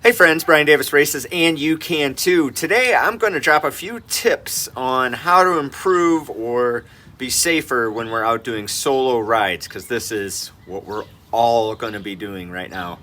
Hey friends, Brian Davis Races, and you can too. Today I'm going to drop a few tips on how to improve or be safer when we're out doing solo rides, because this is what we're all going to be doing right now,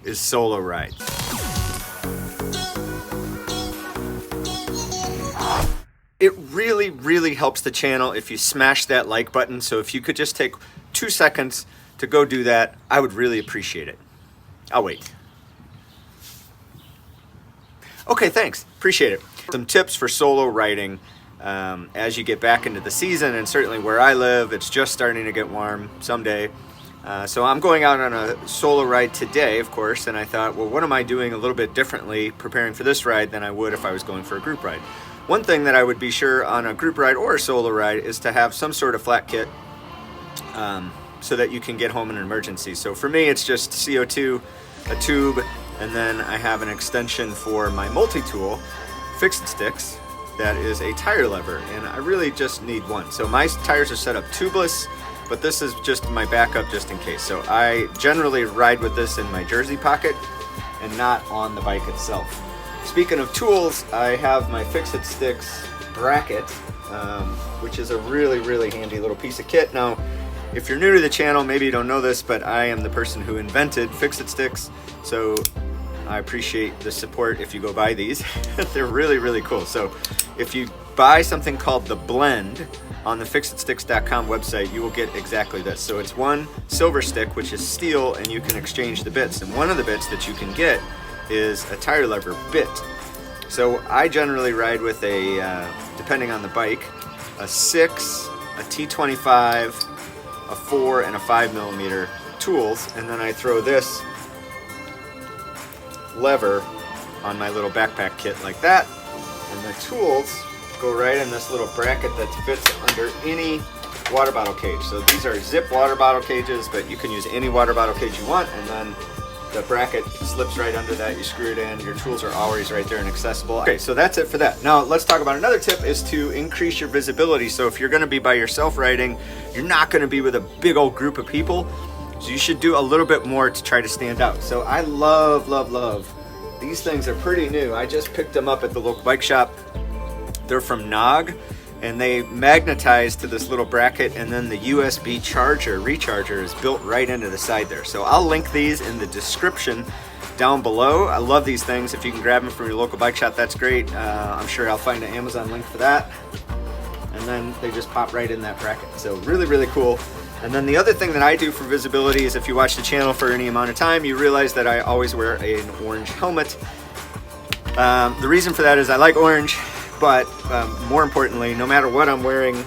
is solo rides. It really helps the channel if you smash that like button, so if you could just take 2 seconds to go do that, I would really appreciate it. I'll wait. Okay, thanks. Appreciate it. Some tips for solo riding as you get back into the season, and certainly where I live, it's just starting to get warm someday. So I'm going out on a solo ride today, of course, and I thought, well, what am I doing a little bit differently preparing for this ride than I would if I was going for a group ride? One thing that I would be sure on a group ride or a solo ride is to have some sort of flat kit so that you can get home in an emergency. So for me, it's just CO2, a tube, and then I have an extension for my multi-tool, fixed sticks, that is a tire lever, and I really just need one. So my tires are set up tubeless, but this is just my backup just in case. So I generally ride with this in my jersey pocket and not on the bike itself. Speaking of tools, I have my fixed sticks bracket, which is a really handy little piece of kit. Now, if you're new to the channel, maybe you don't know this, but I am the person who invented fixed sticks, so I appreciate the support if you go buy these. They're really cool. So if you buy something called the blend on the fixedsticks.com website, you will get exactly this. So it's one silver stick, which is steel, and you can exchange the bits. And one of the bits that you can get is a tire lever bit. So I generally ride with a, depending on the bike, a 6, a T25, a 4, and a 5mm tools, and then I throw this lever on my little backpack kit like that, and the tools go right in this little bracket that fits under any water bottle cage. So these are zip water bottle cages, but you can use any water bottle cage you want, and then the bracket slips right under that. You screw it in, your tools are always right there and accessible. Okay, so that's it for that. Now let's talk about another tip, is to increase your visibility. So if you're going to be by yourself riding, you're not going to be with a big old group of people, so you should do a little bit more to try to stand out. So I love these things. Are pretty new. I just picked them up at the local bike shop. They're from Nog, and they magnetize to this little bracket, and then the USB recharger is built right into the side there. So I'll link these in the description down below. I love these things. If you can grab them from your local bike shop, that's great. I'm sure I'll find an Amazon link for that. And then they just pop right in that bracket. So really cool. And then the other thing that I do for visibility is, if you watch the channel for any amount of time, you realize that I always wear an orange helmet. The reason for that is I like orange, but more importantly, no matter what I'm wearing,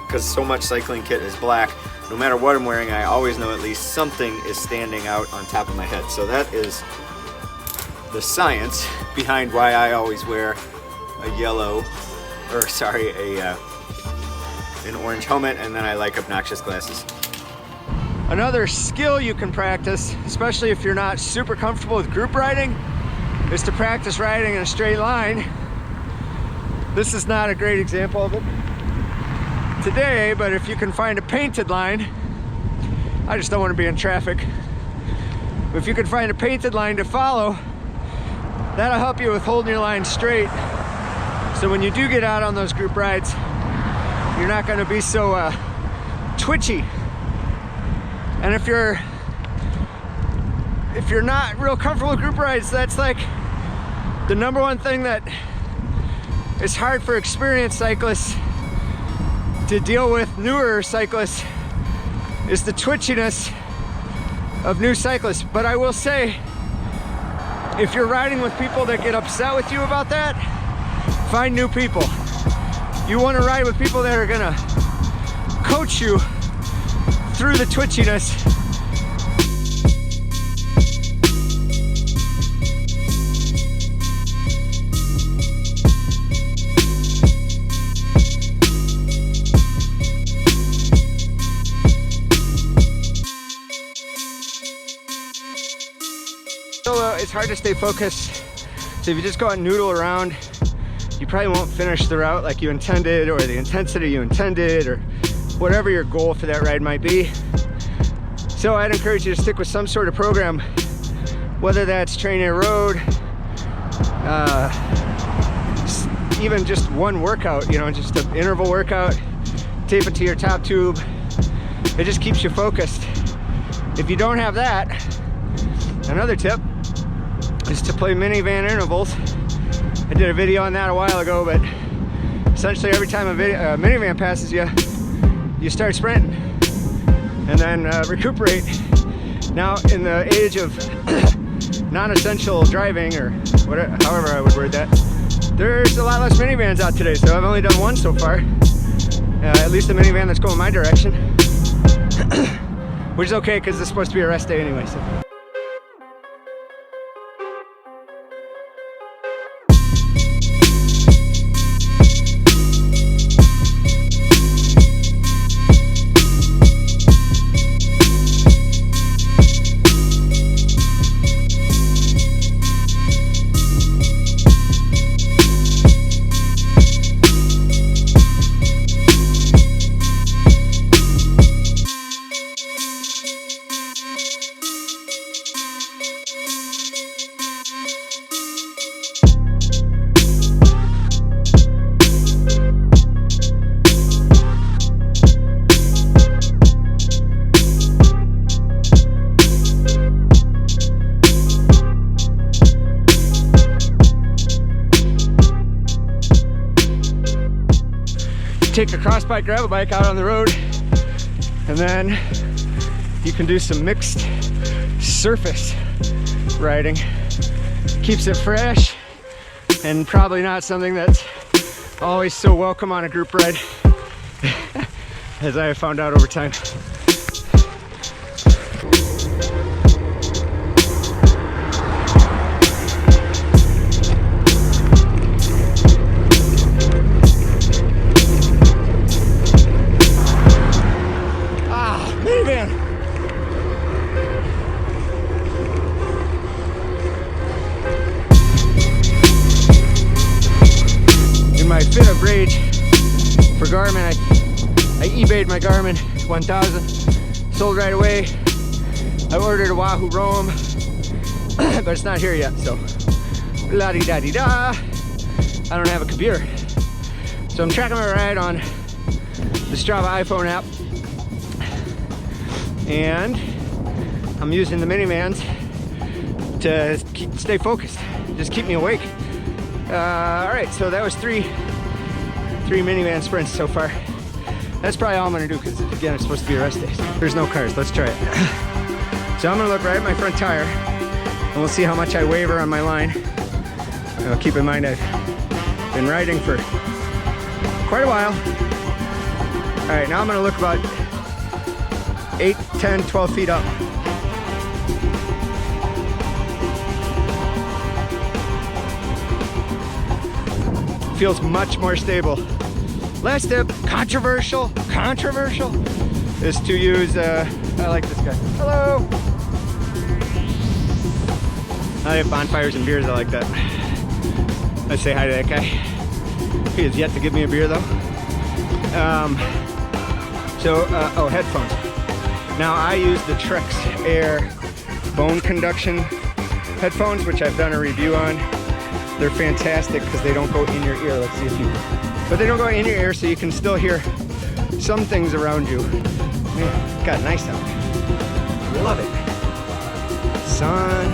because so much cycling kit is black, no matter what I'm wearing, I always know at least something is standing out on top of my head. So that is the science behind why I always wear an orange helmet, and then I like obnoxious glasses. Another skill you can practice, especially if you're not super comfortable with group riding, is to practice riding in a straight line. This is not a great example of it today, but if you can find a painted line, I just don't want to be in traffic. If you can find a painted line to follow, that'll help you with holding your line straight. So when you do get out on those group rides, you're not going to be so twitchy. And if you're not real comfortable with group rides, that's like the number one thing that is hard for experienced cyclists to deal with. Newer cyclists is the twitchiness of new cyclists. But I will say, if you're riding with people that get upset with you about that, find new people. You want to ride with people that are gonna coach you through the twitchiness. So it's hard to stay focused. So if you just go out and noodle around, you probably won't finish the route like you intended, or the intensity you intended, or whatever your goal for that ride might be. So I'd encourage you to stick with some sort of program, whether that's Trainer Road, even just one workout, you know, just an interval workout, tape it to your top tube. It just keeps you focused. If you don't have that, another tip is to play minivan intervals. I did a video on that a while ago, but essentially every time a minivan passes you, you start sprinting and then recuperate. Now, in the age of non-essential driving, or whatever, however I would word that, there's a lot less minivans out today, so I've only done one so far. At least a minivan that's going my direction. Which is okay, because it's supposed to be a rest day anyway. So. Take a cross bike, gravel bike out on the road, and then you can do some mixed surface riding. Keeps it fresh, and probably not something that's always so welcome on a group ride, as I have found out over time. My fit of rage for Garmin, I eBayed my Garmin 1000, sold right away. I ordered a Wahoo Roam, but it's not here yet, so la-di-da-di-da. I don't have a computer, so I'm tracking my ride on the Strava iPhone app, and I'm using the minivans to stay focused, just keep me awake. All right, so that was three minivan sprints so far. That's probably all I'm gonna do, because again, it's supposed to be a rest day. There's no cars, let's try it. So I'm gonna look right at my front tire, and we'll see how much I waver on my line. Keep in mind, I've been riding for quite a while. All right, now I'm gonna look about 8, 10, 12 feet up. Feels much more stable. Last tip, controversial, is to use, I like this guy. Hello. I have bonfires and beers, I like that. Let's say hi to that guy. He has yet to give me a beer though. Oh, headphones. Now I use the Trex Air bone conduction headphones, which I've done a review on. They're fantastic because they don't go in your ear. Let's see if you, but they don't go in your ear, so you can still hear some things around you. Yeah, got nice sound. Love it. Sun,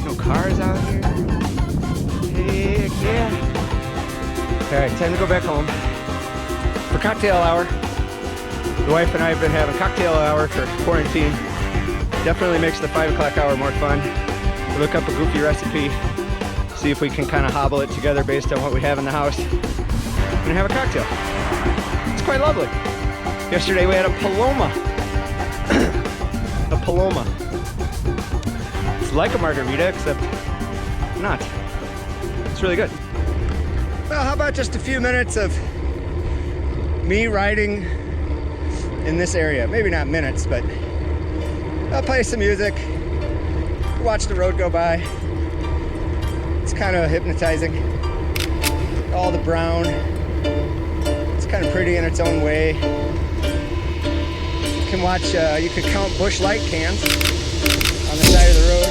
no cars out here. Heck yeah. All right, time to go back home for cocktail hour. The wife and I have been having cocktail hour for quarantine. Definitely makes the 5 o'clock hour more fun. We look up a goofy recipe, see if we can kind of hobble it together based on what we have in the house, and have a cocktail. It's quite lovely. Yesterday we had a Paloma. A Paloma. It's like a margarita, except not. It's really good. Well, how about just a few minutes of me riding in this area? Maybe not minutes, but I'll play some music, watch the road go by. It's kind of hypnotizing. All the brown. It's kind of pretty in its own way. You can watch, you could count Busch Light cans on the side of the road.